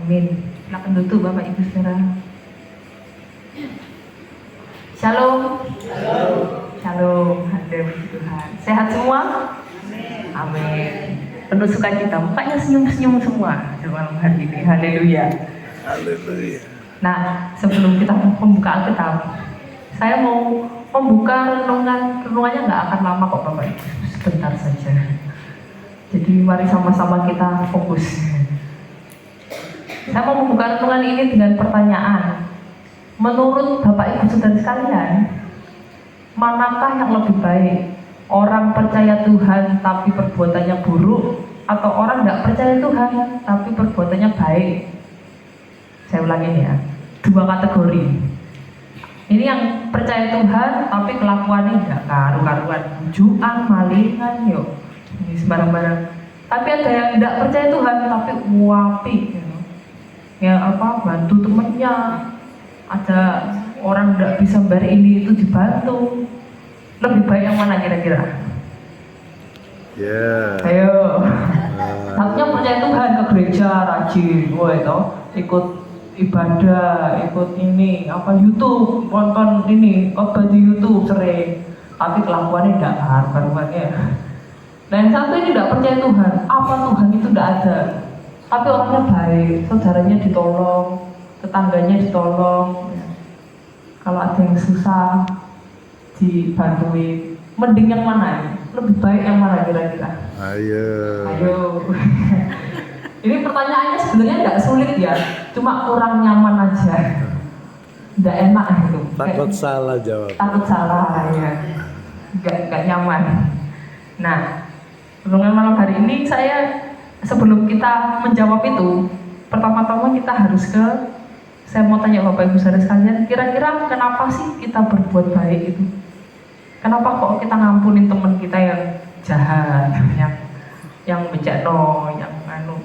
Amin. Silakan duduk Bapak Ibu Saudara. Shalom. Shalom. Hadirin Tuhan. Sehat semua? Amin. Penuh sukacita. Mukanya senyum-senyum semua di malam hari ini. Haleluya. Haleluya. Nah, sebelum kita membuka Alkitab, saya mau membuka renungannya nggak akan lama kok Bapak Ibu, sebentar saja. Jadi mari sama-sama kita fokus. Saya mau membuka renungan ini dengan pertanyaan. Menurut Bapak Ibu Saudara sekalian, manakah yang lebih baik? Orang percaya Tuhan tapi perbuatannya buruk, atau orang nggak percaya Tuhan tapi perbuatannya baik? Saya ulangin ya, 2 kategori. Ini yang percaya Tuhan tapi kelakuannya nggak karu-karuan, bujukan, malingan, yuk ini sembarang-barang. Tapi ada yang nggak percaya Tuhan tapi wapi, ya bantu temennya. Ada orang nggak bisa bayar ini itu dibantu. Lebih baik yang mana kira-kira? Ya. Ayo. Satunya percaya Tuhan, ke gereja rajin, itu ikut ibadah, ikut ini YouTube, nonton ini di YouTube sering, tapi kelakuannya tidak karuan ya. Dan satu ini tidak percaya Tuhan, apa Tuhan itu tidak ada, tapi orangnya baik, saudaranya ditolong, tetangganya ditolong, kalau ada yang susah dibantuin. Mending yang mana? Lebih baik yang mana kira-kira? Ayo. Ini pertanyaannya sebenarnya nggak sulit ya, cuma kurang nyaman aja, nggak enak gitu. Takut salah jawab. Takut salah ya, nggak nyaman. Nah, renungan malam hari ini sebelum kita menjawab itu, pertama-tama kita harus saya mau tanya Bapak Ibu Saudara sekalian, kira-kira kenapa sih kita berbuat baik itu? Kenapa kok kita ngampunin teman kita yang jahat, yang becekno, yang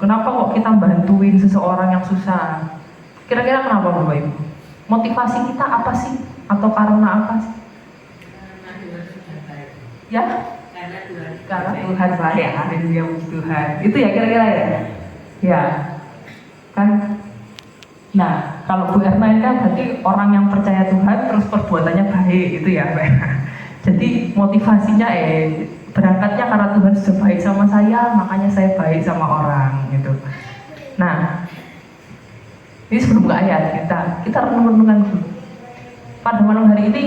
kenapa kok kita bantuin seseorang yang susah? Kira-kira kenapa Bapak Ibu? Motivasi kita apa sih? Atau karena apa sih? Ya? Karena Tuhan baik, haleluya Tuhan. Itu ya kira-kira ya? Ya. Kan? Nah, kalau Bu Erna itu berarti orang yang percaya Tuhan terus perbuatannya baik, itu ya Pak. Jadi motivasinya berangkatnya karena Tuhan sudah baik sama saya, makanya saya baik sama orang gitu. Nah, ini sebelum ke ayat kita renung-renungan dulu. Pada malam hari ini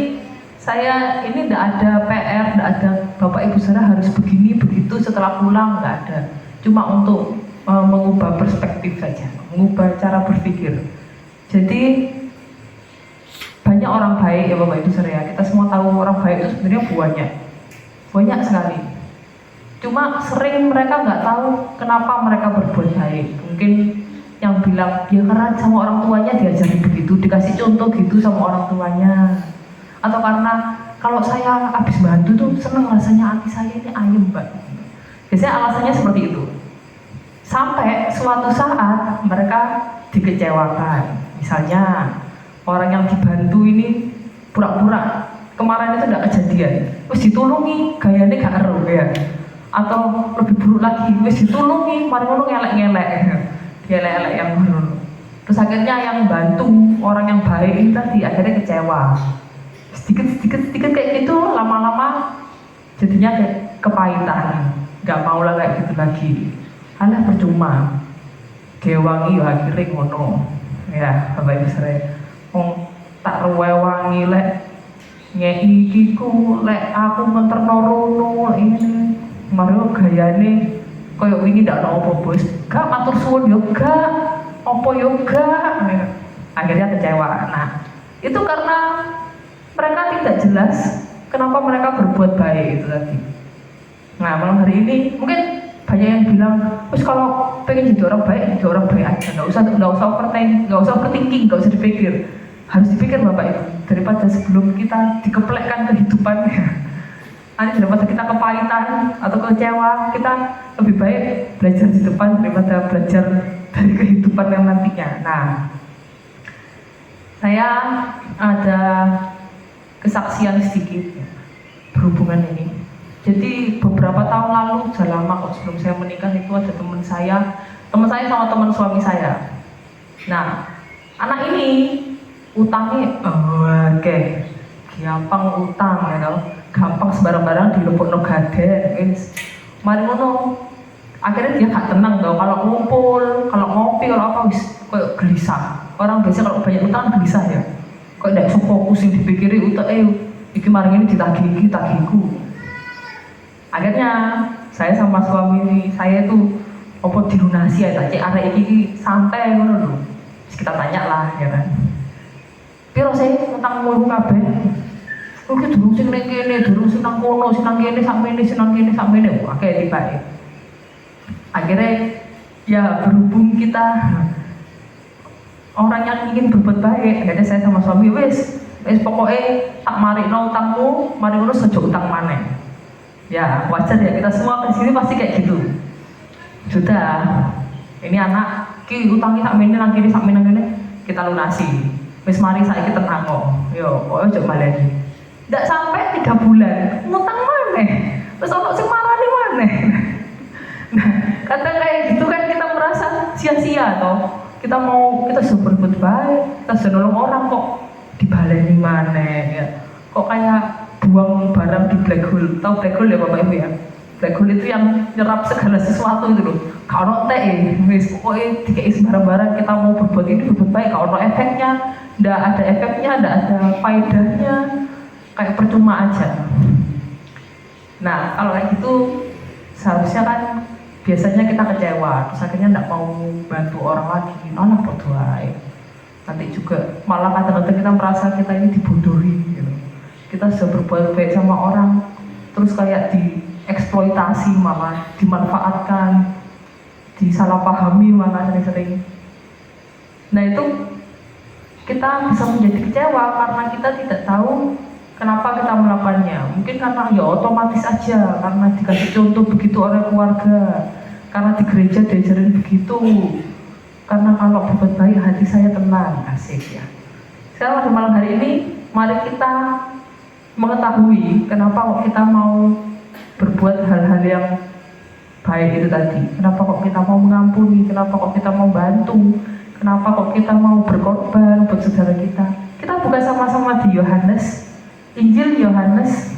ini tidak ada PR, tidak ada Bapak Ibu Saudara harus begini begitu setelah pulang, nggak ada. Cuma untuk mengubah perspektif saja, mengubah cara berpikir. Jadi banyak orang baik ya Bapak Ibu Saudara. Kita semua tahu orang baik itu sebenarnya banyak sekali. Cuma sering mereka nggak tahu kenapa mereka berbuat baik. Mungkin yang bilang ya karena sama orang tuanya diajarin begitu, dikasih contoh gitu sama orang tuanya. Atau karena kalau saya habis bantu tuh seneng rasanya, hati saya ini ayem Mbak. Biasanya alasannya seperti itu. Sampai suatu saat mereka dikecewakan. Misalnya orang yang dibantu ini pura-pura kemarin itu tidak kejadian, wis ditulungi gayanya gak ero ya. Atau lebih buruk lagi, wis ditulungi mari ngono ngelek-ngelek, dielek-elek yang ngono. Terus akhirnya yang bantu orang yang baik ini tadi akhirnya kecewa. Sedikit kayak gitu, lama-lama jadinya kayak kepahitan, nggak mau lah kayak gitu lagi. Alah percuma, gewangi ya akhirnya ngono. Ya, Bapak Ibu Saudara, tak rewangi lek ngei iku lek aku menterno rono ini mario gayane koyo wingi ndak ono apa bos. Gak matur suwun yo gak, apa yo gak. Akhirnya kecewa. Nah, itu karena mereka tidak jelas kenapa mereka berbuat baik itu tadi. Nah, malam hari ini mungkin banyak yang bilang, terus kalau pengen jadi orang baik aja, nggak usah overthinking, nggak usah dipikir, harus dipikir Bapak Ibu, daripada sebelum kita dikeplekkan kehidupannya, daripada kita kepahitan atau kecewa, kita lebih baik belajar di depan daripada belajar dari kehidupan yang nantinya. Nah, saya ada kesaksian sedikit berhubungan ini. Jadi beberapa tahun lalu, sudah lama kok sebelum saya menikah itu ada teman saya sama teman suami saya. Nah, anak ini utangnya oke, gampang utang ya tau, gampang sembarang-barang dilebokno gaden wis. Mari ngono, akhirnya dia gak tenang tau, kalau ngumpul, kalau ngopi, kalau apa wis kayak gelisah. Orang biasa kalau banyak utang gelisah ya, kok ndak iso fokus yang dipikiri utak iki mari ini ditagih iki tagihku. Akhirnya saya sama suami saya tuh opo dilunasi ya tak cek arek iki santai ngono lho. Terus kita tanya lah ya kan. Piro sih utang mulu kabeh? Oke durung sing ning kene, durung sing nang kono, sing nang kene sak mene. Oke tibake. Akhirnya ya berhubung kita orang yang ingin berbuat baik, akhirnya saya sama suami wis pokoknya tak marikno utangmu, mari ngono sejo utang maneh. Ya wajar ya, kita semua di sini pasti kayak gitu. Sudah, ini anak ki utangnya sak mene nang kene kita lunasi. Wis mari saiki tenang kok. Yo, kok ojo baleni. Ndak sampai 3 bulan, ngutang maneh. Terus ono sing marani maneh. Nah, kadang kayak gitu kan kita merasa sia-sia toh. Kita sudah berbuat baik, kita sudah nolong orang kok dibaleni maneh ya. Kok kayak buang barang di black hole. Tahu black hole ya Bapak Ibu ya? Black hole itu yang nyerap segala sesuatu itu loh. Kalau wis pokoknya dikei sembarang-barang kita mau berbuat ini berbuat baik, kalau efeknya, ndak ada efeknya, ndak ada faedahnya, kayak percuma aja. Nah kalau kayak gitu seharusnya kan biasanya kita kecewa, terus akhirnya ndak mau bantu orang lagi, nolak berdoa. Nanti juga malah kadang-kadang kita merasa kita ini dibodohi gitu. Kita sudah berbuat baik sama orang, terus kayak dieksploitasi, malah dimanfaatkan, disalahpahami malah sering-sering. Nah itu kita bisa menjadi kecewa karena kita tidak tahu kenapa kita melakukannya. Mungkin karena ya otomatis aja, karena dikasih contoh begitu oleh keluarga, karena di gereja diajarin begitu, karena kalau berbuat baik hati saya tenang, asik ya. Sekarang pada malam hari ini mari kita mengetahui kenapa kok kita mau berbuat hal-hal yang baik itu tadi. Kenapa kok kita mau mengampuni, kenapa kok kita mau bantu, kenapa kok kita mau berkorban buat saudara kita. Kita buka sama-sama di Yohanes, Injil Yohanes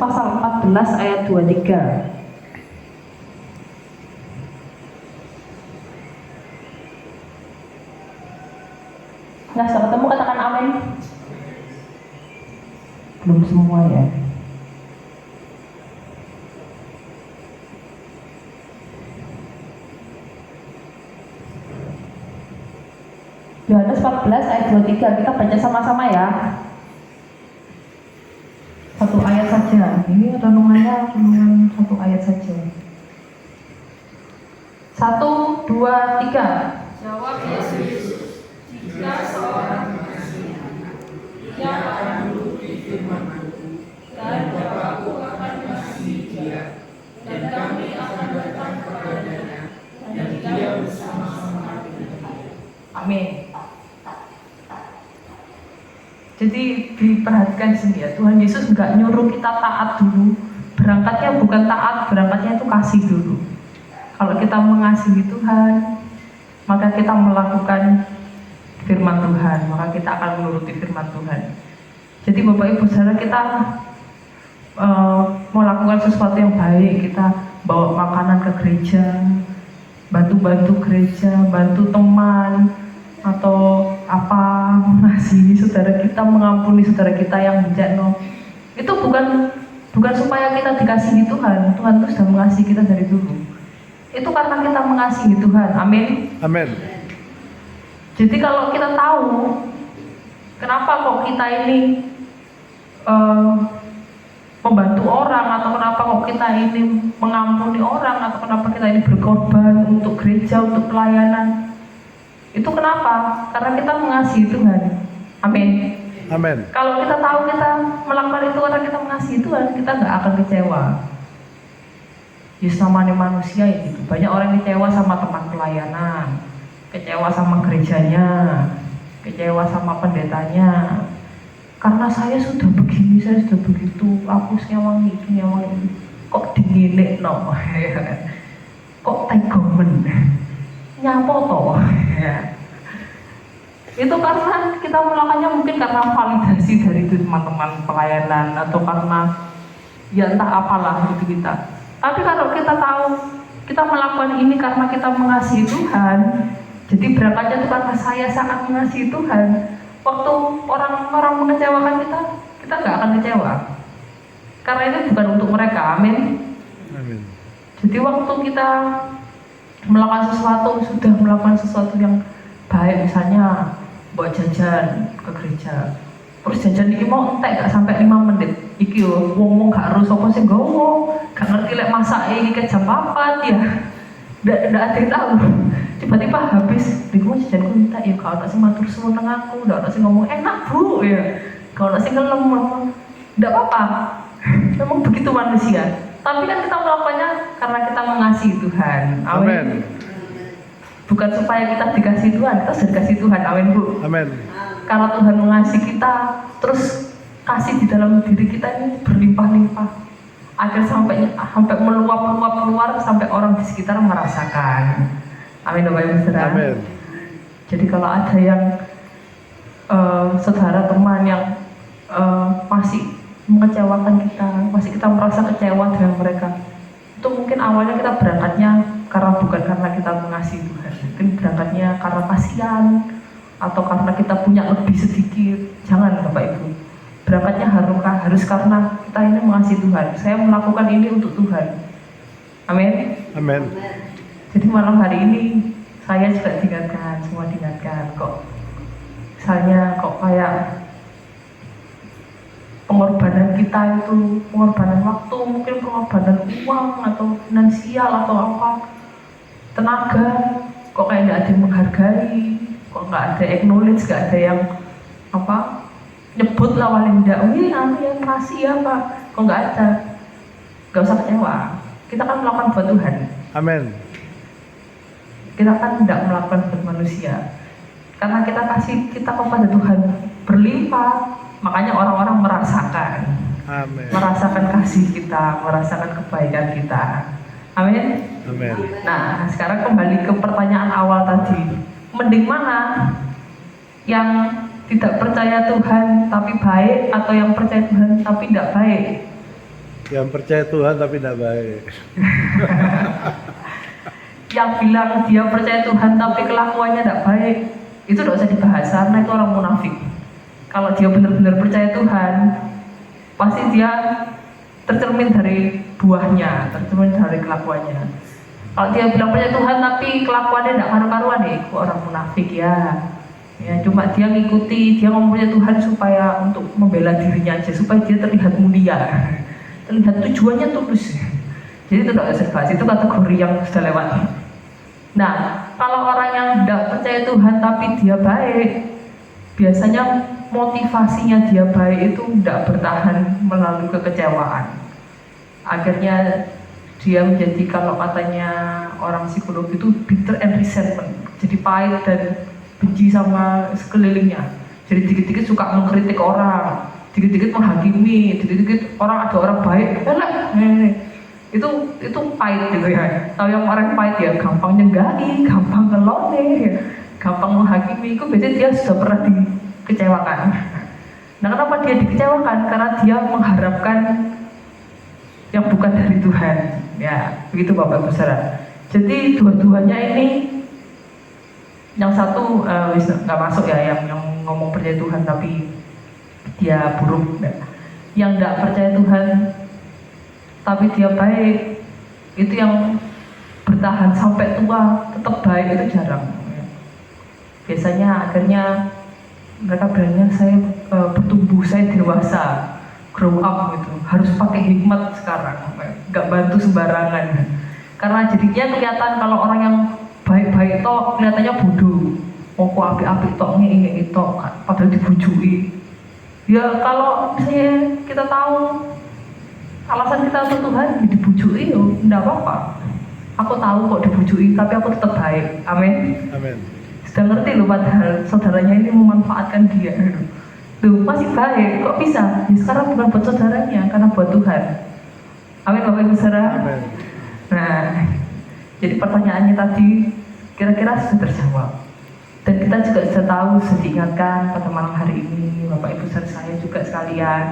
pasal 14 ayat 23. Nah, sudah ketemu katakan amin. Belum semua ya. Yohanes 14 ayat 23, kita baca sama-sama ya. Satu ayat saja. Ini renungannya cuma satu ayat saja. 1, 2, 3. Jawab Yesus, jika seorang mengasihi anak, ia akan menuruti firman-Ku, dan Bapa-Ku akan mengasihi dia, dan kami akan datang kepadanya, dan dia bersama-sama dengan dia. Amin. Jadi diperhatikan sini ya, Tuhan Yesus nggak nyuruh kita taat dulu. Berangkatnya bukan taat, berangkatnya itu kasih dulu. Kalau kita mengasihi Tuhan, maka kita melakukan firman Tuhan, maka kita akan menuruti firman Tuhan. Jadi Bapak Ibu saudara, kita melakukan sesuatu yang baik, kita bawa makanan ke gereja, bantu gereja, bantu teman, atau apa, mengasihi saudara kita, mengampuni saudara kita yang bencana. Itu bukan supaya kita dikasihi Tuhan. Tuhan itu sudah mengasihi kita dari dulu. Itu karena kita mengasihi Tuhan. Amin. Amin. Jadi kalau kita tahu kenapa kok kita ini membantu orang, atau kenapa kok kita ini mengampuni orang, atau kenapa kita ini berkorban untuk gereja, untuk pelayanan, itu kenapa? Karena kita mengasihi Tuhan. Amin. Amin. Kalau kita tahu kita melakukan itu karena kita mengasihi Tuhan, kita nggak akan kecewa. Namanya manusia ya gitu. Banyak orang kecewa sama teman pelayanan, kecewa sama gerejanya, kecewa sama pendetanya. Karena saya sudah begini, saya sudah begitu, aku nyawang itu, kok dinilai no. kok tegomen nyapa toh ya. Itu karena kita melakukannya mungkin karena validasi dari teman-teman pelayanan atau karena ya entah apalah itu kita. Tapi kalau kita tahu kita melakukan ini karena kita mengasihi Tuhan, jadi berangkatnya itu karena saya sangat mengasihi Tuhan. Waktu orang-orang mengecewakan kita, kita nggak akan kecewa. Karena ini bukan untuk mereka, amin. Amin. Jadi waktu kita melakukan sesuatu yang baik, misalnya buat jajan ke gereja, terus jajan ini mau entek gak sampai 5 menit, iki yo wong gak harus apa sih gowo, gak ngerti lek masak iki ke jam 4 ya, ndak ada yang tahu. Tiba-tiba habis, di gua jajan ku entek ya, kalau tak sih matur suwun nang aku, ndak tak sih ngomong enak bu ya, kalau tak sih ngelem, ndak apa-apa. Memang begitu manusia. Tapi kan kita melakukannya karena kita mengasihi Tuhan. Amin. Bukan supaya kita dikasih Tuhan, kita sudah dikasih Tuhan. Amin bu. Amin. Karena Tuhan mengasihi kita, terus kasih di dalam diri kita ini berlimpah-limpah, agar sampai meluap keluar sampai orang di sekitar merasakan. Amin Bapak Ibu Saudara. Amin. Jadi kalau ada yang saudara teman yang masih mengecewakan kita, masih kita merasa kecewa dengan mereka, itu mungkin awalnya kita berangkatnya bukan karena kita mengasihi Tuhan, mungkin berangkatnya karena kasihan atau karena kita punya lebih sedikit. Jangan Bapak Ibu, berangkatnya harus karena kita ini mengasihi Tuhan. Saya melakukan ini untuk Tuhan. Amin. Amin. Jadi malam hari ini saya juga diingatkan, semua diingatkan kok. Misalnya kok kayak pengorbanan kita itu, pengorbanan waktu, mungkin pengorbanan uang atau finansial atau apa, tenaga, kok kayak nggak ada yang menghargai, kok nggak ada acknowledge, nggak ada yang apa nyebut lah walinda, wih aku yang kasih ya Pak, kok nggak ada, nggak usah kecewa. Kita kan melakukan buat Tuhan. Amin. Kita kan tidak melakukan buat manusia, karena kita kasih kita kepada Tuhan berlimpah. Makanya orang-orang merasakan, Amin. merasakan kasih kita, merasakan kebaikan kita. Amin. Amin. Nah, sekarang kembali ke pertanyaan awal tadi. Mending mana? Yang tidak percaya Tuhan tapi baik, atau yang percaya Tuhan tapi tidak baik? Yang percaya Tuhan tapi tidak baik. Yang bilang dia percaya Tuhan tapi kelakuannya tidak baik, itu tidak usah dibahas karena itu orang munafik. Kalau dia benar-benar percaya Tuhan, pasti dia tercermin dari buahnya, tercermin dari kelakuannya. Kalau dia bilang percaya Tuhan tapi kelakuannya tidak karu-karuan, itu orang munafik ya. Ya cuma dia ngikuti, dia ngomong percaya Tuhan supaya untuk membela dirinya aja, supaya dia terlihat mulia, terlihat tujuannya tulus. Jadi itu tidak usah dibahas, itu kategori yang sudah lewat. Nah, kalau orang yang tidak percaya Tuhan tapi dia baik, biasanya motivasinya dia baik itu tidak bertahan melalui kekecewaan. Akhirnya dia menjadi, kalau katanya orang psikolog itu, bitter and resentment. Jadi pahit dan benci sama sekelilingnya. Jadi dikit-dikit suka mengkritik orang, dikit-dikit menghakimi, dikit-dikit ada orang baik, itu pahit gitu ya. Tahu yang orang pahit ya, gampang nyenggahi, gampang ngelone, gampang menghakimi. Itu biasanya dia sudah pernah dikecewakan. Nah, kenapa dia dikecewakan? Karena dia mengharapkan yang bukan dari Tuhan. Ya, begitu Bapak Ibu Saudara. Jadi dua-duanya ini, yang satu nggak masuk ya, yang ngomong percaya Tuhan tapi dia buruk. Yang nggak percaya Tuhan tapi dia baik, itu yang bertahan sampai tua tetap baik, itu jarang. Biasanya akhirnya mereka bilangnya saya bertumbuh, saya dewasa, grow up gitu, harus pakai hikmat sekarang, nggak bantu sembarangan. Karena jadinya kelihatan kalau orang yang baik-baik itu kelihatannya bodoh, mau api-api tok nge itu, padahal dibujui. Ya kalau misalnya kita tahu alasan kita untuk Tuhan dibujui, ya enggak apa-apa. Aku tahu kok dibujui, tapi aku tetap baik. Amin. Amin. Sudah ngerti loh, padahal saudaranya ini memanfaatkan dia. Tuh masih baik, kok bisa? Ya sekarang bukan buat saudaranya, karena buat Tuhan. Amin Bapak Ibu Saudara. Amin. Nah, Jadi pertanyaannya tadi kira-kira sudah terjawab. Dan kita juga sudah tahu, sudah diingatkan pada malam hari ini, Bapak Ibu saudara saya juga sekalian,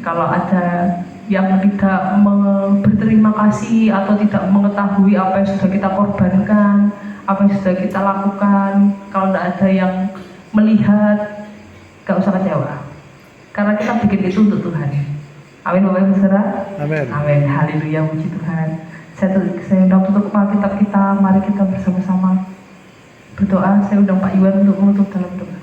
kalau ada yang tidak berterima kasih atau tidak mengetahui apa yang sudah kita korbankan, apa yang sudah kita lakukan, kalau tidak ada yang melihat, gak usah kecewa. Karena kita bikin itu untuk Tuhan. Amin Bapak Ibu saudara. Amin. Amin. Haleluya, puji Tuhan. Saya undang tutup Alkitab kita. Mari kita bersama-sama berdoa. Saya undang Pak Iwan untuk menutup dalam doa.